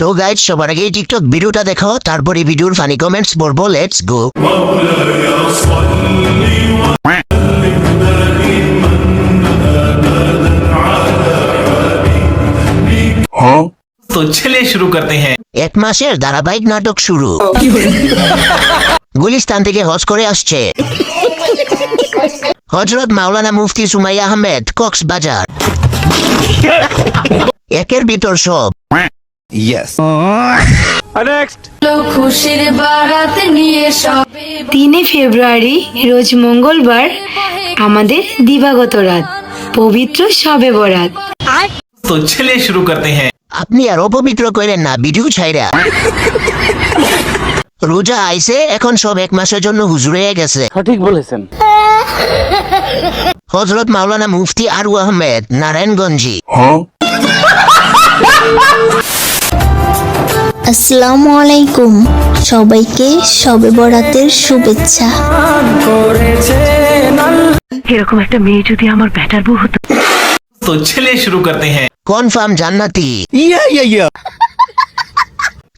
তো গাইজ সবার আগে টিকটক ভিডিওটা দেখো, তারপরে ভিডিওর ফানি কমেন্টস পড়বো। Let's go. तो चलिए शुरू करते हैं। এক মাসের ধারাবাহিক নাটক শুরু। গুলিস্তান থেকে হজ করে আসছে হযরত মাওলানা মুফতি সুমাইয়া আহমেদ, কক্সবাজার। একের ভিতর সব। খুশির বারাত নিয়ে সবে 3 ফেব্রুয়ারি রোজ মঙ্গলবার আমাদের দিবাগত রাত, পবিত্র শবে বরাত। तो चलिए शुरू करते हैं। আপনি আর অপবিত্র করেন না ভিডিও ছাইরা। রোজা আইছে, এখন সব এক মাসের জন্য হুজুর হয়ে গেছে। সঠিক বলেছেন। হযরত মাওলানা মুফতি আরু আহমেদ, নারায়ণগঞ্জি। আসসালামু আলাইকুম, সবাইকে শবে বরাতের শুভেচ্ছা। এরকম একটা মেয়ে যদি আমার ব্যাটার বউ হতো। तो चलिए शुरू करते हैं। কনফার্ম জান্নাতি।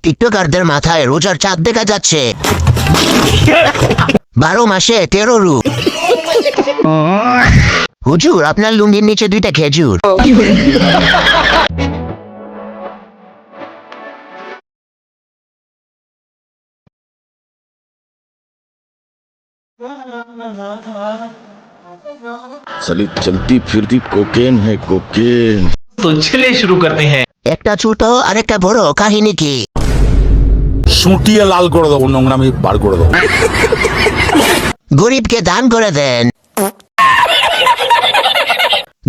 টিকটকারদের মাথায় রোজার চাঁদ দেখা যাচ্ছে। 12 মাসে 13 রূপ। হুজুর, আপনার লুঙ্গির নিচে 2টা খেজুর। साली चलती फिरती कोकेन है कोकेन। तो चलिए शुरू करते हैं। একটা ছোট আর একটা বড়, কাহিনী কি? সুটিয়ে লাল করে দেবো, নোংরামি বার করে দেবো। গরিবকে দান করে দেন।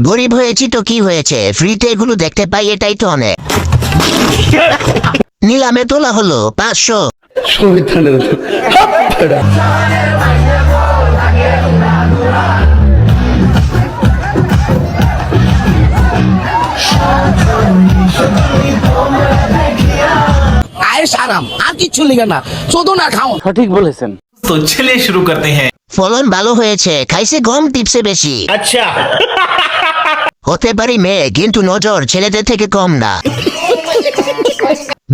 গরিব হয়েছি তো কি হয়েছে, ফ্রিতে এগুলো দেখতে পাই, এটাই তো অনেক। নিলামে তোলা হলো 500। আয়েশ আরাম, আর কিছু লিখে না, শুধু না খাও। সঠিক বলেছেন। तो चलिए शुरू करते हैं। ফলন ভালো হয়েছে, খাইছে কম, টিপসে বেশি। अच्छा। হতে পারি মেয়ে, কিন্তু নজর ছেলেদের থেকে কম না।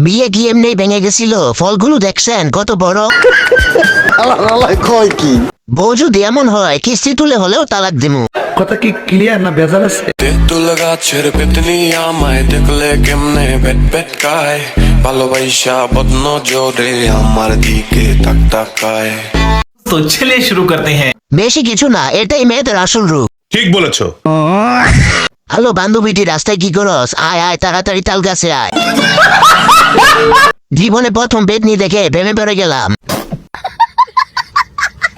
বিয়ে কি এমনি ভেঙে গেছিল? ফলগুলো দেখছেন কত বড়। বউ যদি এমন হয়, কিস্তি তুলে হলেও তালাক দিমু। কথা কি ক্লিয়ার না বেজার আছে? তেঁতুল গাছের পেতনি আমায় দেখলে কেমনে পেট পেট খায়, ভালোবাসা বদন জোরে আমার দিকে তাক তাকায়। तो चलिए शुरू करते हैं। বেশি কিছু না, এটাই মেয়েদের আসল রূপ। ঠিক বলেছো। হ্যালো বান্ধবীটি, রাস্তায় কি করস? আয় আয়, তাড়াতাড়ি তাল গাছে আয়। জীবনে প্রথম পেতনি দেখে প্রেমে পড়ে গেলাম।